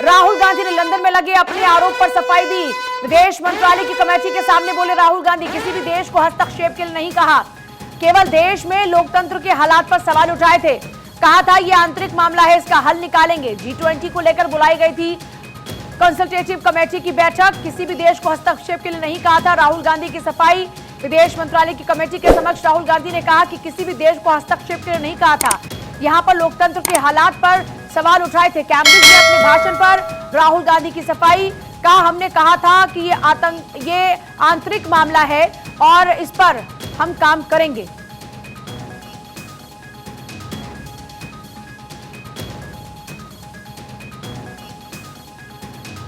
राहुल गांधी ने लंदन में लगे अपने आरोप पर सफाई दी। विदेश मंत्रालय की कमेटी के सामने बोले राहुल गांधी, किसी भी देश को हस्तक्षेप के लिए नहीं कहा, केवल देश में लोकतंत्र के हालात पर सवाल उठाए थे। कहा था यह आंतरिक मामला है, इसका हल निकालेंगे। G20 को लेकर बुलाई गई थी कंसल्टेटिव कमेटी की बैठक, किसी भी देश को हस्तक्षेप के लिए नहीं कहा था। राहुल गांधी की सफाई। विदेश मंत्रालय की कमेटी के समक्ष राहुल गांधी ने कहा कि किसी भी देश को हस्तक्षेप के लिए नहीं कहा था, यहां पर लोकतंत्र के हालात पर सवाल उठाए थे। कैम्ब्रिज में अपने भाषण पर राहुल गांधी की सफाई। कहा, हमने कहा था कि ये आंतरिक मामला है और इस पर हम काम करेंगे।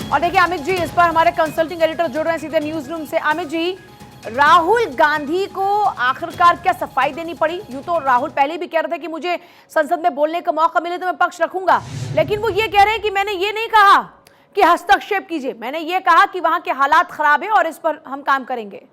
और देखिए अमित जी, इस पर हमारे कंसल्टिंग एडिटर जुड़ रहे हैं सीधे न्यूज रूम से। अमित जी, राहुल गांधी को आखिरकार क्या सफाई देनी पड़ी? यूं तो राहुल पहले भी कह रहे थे कि मुझे संसद में बोलने का मौका मिले तो मैं पक्ष रखूंगा, लेकिन वो ये कह रहे हैं कि मैंने ये नहीं कहा कि हस्तक्षेप कीजिए, मैंने ये कहा कि वहां के हालात खराब है और इस पर हम काम करेंगे।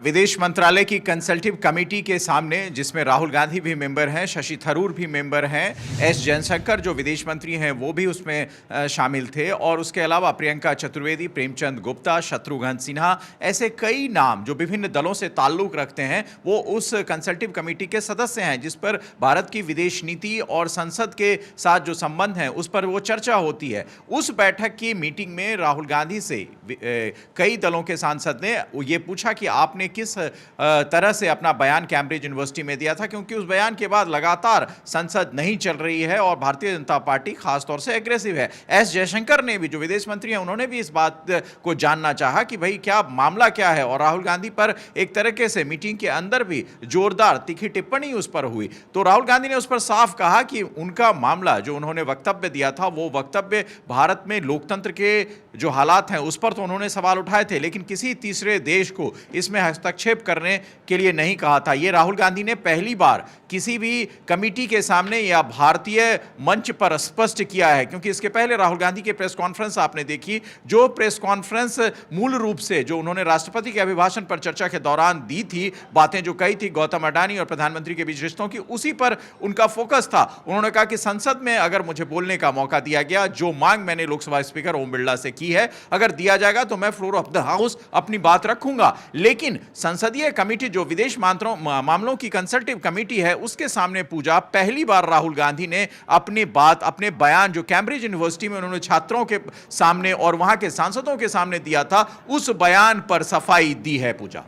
विदेश मंत्रालय की कंसल्टिव कमेटी के सामने, जिसमें राहुल गांधी भी मेंबर हैं, शशि थरूर भी मेंबर हैं, एस जयशंकर जो विदेश मंत्री हैं वो भी उसमें शामिल थे, और उसके अलावा प्रियंका चतुर्वेदी, प्रेमचंद गुप्ता, शत्रुघ्न सिन्हा, ऐसे कई नाम जो विभिन्न दलों से ताल्लुक रखते हैं वो उस कंसल्टिव कमेटी के सदस्य हैं, जिस पर भारत की विदेश नीति और संसद के साथ जो संबंध हैं उस पर वो चर्चा होती है। उस बैठक की मीटिंग में राहुल गांधी से कई दलों के सांसद ने ये पूछा कि आपने किस तरह से अपना बयान कैम्ब्रिज यूनिवर्सिटी में दिया था, क्योंकि उस बयान के बाद लगातार संसद नहीं चल रही है और भारतीय जनता पार्टी खासतौर से एग्रेसिव है। एस जयशंकर ने भी, जो विदेश मंत्री हैं, उन्होंने भी इस बात को जानना चाहा कि भाई क्या मामला क्या है, और राहुल गांधी पर एक तरीके से मीटिंग के अंदर भी जोरदार तीखी टिप्पणी उस पर हुई। तो राहुल गांधी ने उस पर साफ कहा कि उनका मामला, जो उन्होंने वक्तव्य दिया था, वो वक्तव्य भारत में लोकतंत्र के जो हालात हैं उस पर तो उन्होंने सवाल उठाए थे, लेकिन किसी तीसरे देश को इसमें हस्तक्षेप करने के लिए नहीं कहा था। ये राहुल गांधी ने पहली बार किसी भी कमेटी के सामने या भारतीय मंच पर स्पष्ट किया है, क्योंकि इसके पहले राहुल गांधी की प्रेस कॉन्फ्रेंस आपने देखी, जो प्रेस कॉन्फ्रेंस मूल रूप से जो उन्होंने राष्ट्रपति के अभिभाषण पर चर्चा के दौरान दी थी, बातें जो कही थी गौतम अडानी और प्रधानमंत्री के बीच रिश्तों की, उसी पर उनका फोकस था। उन्होंने कहा कि संसद में अगर मुझे बोलने का मौका दिया गया, जो मांग मैंने लोकसभा स्पीकर ओम बिरला से की है, अगर दिया जाएगा तो मैं फ्लोर ऑफ द हाउस अपनी बात रखूंगा। लेकिन संसदीय कमेटी, जो विदेश मामलों की कंसल्टिव कमेटी है, उसके सामने पूछा, पहली बार राहुल गांधी ने अपनी बात, अपने बयान जो कैम्ब्रिज यूनिवर्सिटी में उन्होंने छात्रों के सामने और वहां के सांसदों के सामने दिया था, उस बयान पर सफाई दी है। पूजा,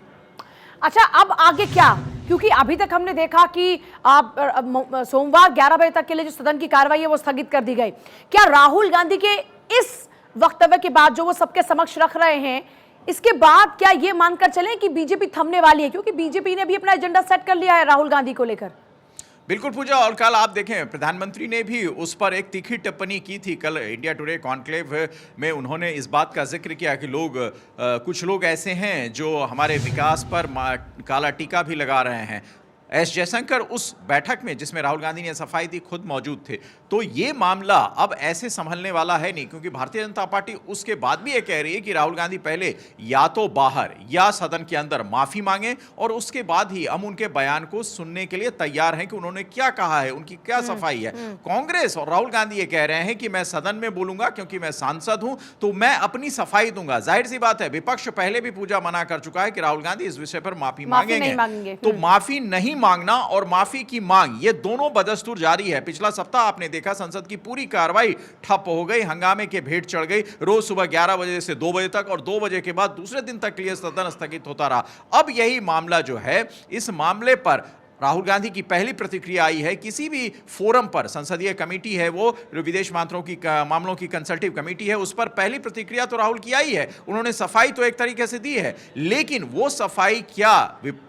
अच्छा, अब आगे क्या? क्योंकि अभी तक हमने देखा कि सोमवार 11 बजे तक के लिए जो सदन की कार्रवाई है वो स्थगित कर दी गई। क्या राहुल गांधी के इस वक्तव्य के बाद जो वो सबके समक्ष रख रहे हैं, इसके बाद क्या ये मानकर चलें कि बीजेपी थमने वाली है? क्योंकि बीजेपी ने भी अपना एजेंडा सेट कर लिया है राहुल गांधी को लेकर। बिल्कुल पूजा, और कल आप देखें प्रधानमंत्री ने भी उस पर एक तीखी टिप्पणी की थी। कल इंडिया टुडे कॉन्क्लेव में उन्होंने इस बात का जिक्र किया कि कुछ लोग ऐसे हैं जो हमारे विकास पर काला टीका भी लगा रहे हैं। एस जयशंकर उस बैठक में, जिसमें राहुल गांधी ने सफाई दी, खुद मौजूद थे। तो ये मामला अब ऐसे संभलने वाला है नहीं, क्योंकि भारतीय जनता पार्टी उसके बाद भी ये कह रही है कि राहुल गांधी पहले या तो बाहर या सदन के अंदर माफी मांगे, और उसके बाद ही हम उनके बयान को सुनने के लिए तैयार हैं कि उन्होंने क्या कहा है, उनकी क्या सफाई है। कांग्रेस और राहुल गांधी ये कह रहे हैं कि मैं सदन में बोलूंगा क्योंकि मैं सांसद हूं, तो मैं अपनी सफाई दूंगा। जाहिर सी बात है, विपक्ष पहले भी पूजा मना कर चुका है कि राहुल गांधी इस विषय पर माफी मांगेंगे। तो माफी नहीं मांगना और माफी की मांग, ये दोनों बदस्तूर जारी है। पिछला सप्ताह आपने देखा, संसद की पूरी कार्रवाई ठप हो गई, हंगामे के भेंट चढ़ गई। रोज सुबह 11 बजे से 2 बजे तक और 2 बजे के बाद दूसरे दिन तक के लिए सदन स्थगित होता रहा। अब यही मामला जो है, इस मामले पर राहुल गांधी की पहली प्रतिक्रिया आई है। किसी भी फोरम पर, संसदीय कमेटी है वो, विदेश मामलों की कंसल्टिव कमेटी है, उस पर पहली प्रतिक्रिया तो राहुल की आई है। उन्होंने सफाई तो एक तरीके से दी है, लेकिन वो सफाई क्या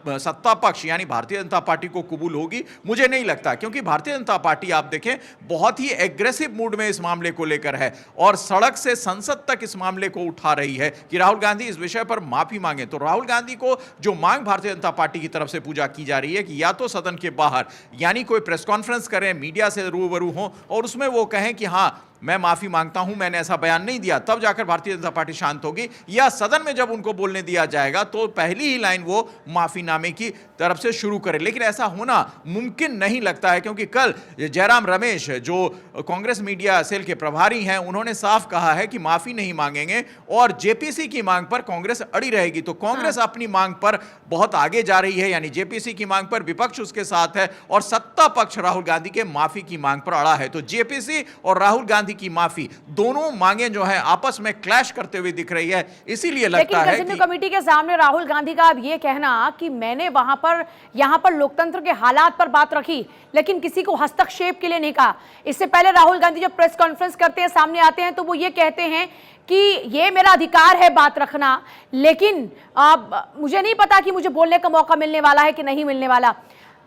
सत्ता पक्ष यानी भारतीय जनता पार्टी को कबूल होगी? मुझे नहीं लगता, क्योंकि भारतीय जनता पार्टी आप देखें बहुत ही एग्रेसिव मूड में इस मामले को लेकर है और सड़क से संसद तक इस मामले को उठा रही है कि राहुल गांधी इस विषय पर माफी मांगे। तो राहुल गांधी को जो मांग भारतीय जनता पार्टी की तरफ से पूजा की जा रही है कि या तो सदन के बाहर, यानी कोई प्रेस कॉन्फ्रेंस करें, मीडिया से रूबरू हों और उसमें वो कहें कि हाँ, मैं माफी मांगता हूं, मैंने ऐसा बयान नहीं दिया, तब जाकर भारतीय जनता पार्टी शांत होगी, या सदन में जब उनको बोलने दिया जाएगा तो पहली ही लाइन वो माफीनामे की तरफ से शुरू करे। लेकिन ऐसा होना मुमकिन नहीं लगता है, क्योंकि कल जयराम रमेश जो कांग्रेस मीडिया सेल के प्रभारी हैं, उन्होंने साफ कहा है कि माफी नहीं मांगेंगे और जेपीसी की मांग पर कांग्रेस अड़ी रहेगी। तो कांग्रेस अपनी मांग पर बहुत आगे जा रही है, यानी जेपीसी की मांग पर विपक्ष उसके साथ है और सत्ता पक्ष राहुल गांधी के माफी की मांग पर अड़ा है। तो जेपीसी और राहुल गांधी की माफी, दोनों मांगे जो है आपस में क्लैश करते हुए दिख रही है। इसीलिए लगता है कि कमेटी के सामने राहुल गांधी का अब ये कहना कि मैंने यहां पर लोकतंत्र के हालात पर बात रखी, लेकिन किसी को हस्तक्षेप के लिए नहीं कहा। इससे पहले राहुल गांधी जब प्रेस कॉन्फ्रेंस करते हैं, सामने आते हैं, तो वो ये कहते हैं कि ये मेरा अधिकार है बात रखना, लेकिन मुझे नहीं पता कि मुझे बोलने का मौका मिलने वाला है कि नहीं मिलने वाला।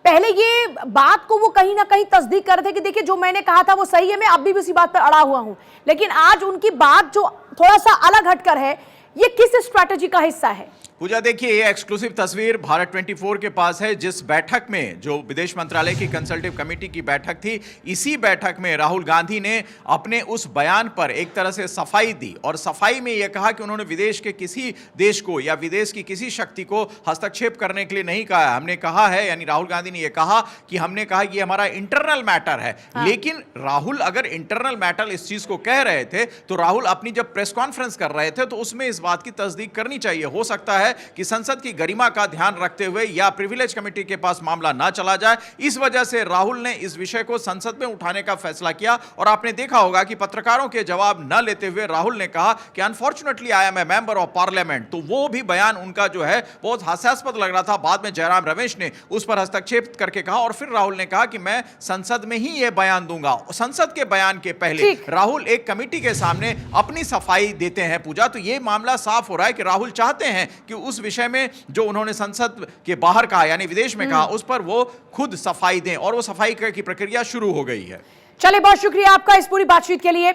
पहले ये बात को वो कहीं ना कहीं तस्दीक कर रहे थे कि देखिए जो मैंने कहा था वो सही है, मैं अब भी उसी बात पर अड़ा हुआ हूं। लेकिन आज उनकी बात जो थोड़ा सा अलग हटकर है, ये किस स्ट्रैटेजी का हिस्सा है? पूजा, देखिए ये एक्सक्लूसिव तस्वीर भारत 24 के पास है, जिस बैठक में जो विदेश मंत्रालय की कंसल्टिव कमेटी की बैठक थी, इसी बैठक में राहुल गांधी ने अपने उस बयान पर एक तरह से सफाई दी और सफाई में यह कहा कि उन्होंने विदेश के किसी देश को या विदेश की किसी शक्ति को हस्तक्षेप करने के लिए नहीं कहा। हमने कहा है, यानी राहुल गांधी ने यह कहा कि हमने कहा कि हमारा इंटरनल मैटर है। लेकिन राहुल अगर इंटरनल मैटर इस चीज को कह रहे थे, तो राहुल अपनी जब प्रेस कॉन्फ्रेंस कर रहे थे तो उसमें इस बात की तस्दीक करनी चाहिए। हो सकता है कि संसद की गरिमा का ध्यान रखते हुए या प्रिविलेज कमेटी के पास मामला ना चला जाए, इस वजह से राहुल ने इस विषय को संसद में उठाने का फैसला किया। और आपने देखा होगा कि पत्रकारों के जवाब न लेते हुए राहुल ने कहा कि unfortunately I am a member of parliament. तो वो भी बयान उनका जो है बहुत हास्यास्पद लग रहा था। बाद में जयराम रमेश ने उस पर हस्तक्षेप करके कहा और फिर राहुल ने कहा कि मैं संसद में ही यह बयान दूंगा। संसद के बयान के पहले राहुल एक कमेटी के सामने अपनी सफाई देते हैं। पूजा, तो यह मामला साफ हो रहा है कि राहुल चाहते हैं कि उस विषय में जो उन्होंने संसद के बाहर कहा, यानी विदेश में कहा, उस पर वो खुद सफाई दें और वो सफाई की प्रक्रिया शुरू हो गई है। चलिए, बहुत शुक्रिया आपका इस पूरी बातचीत के लिए।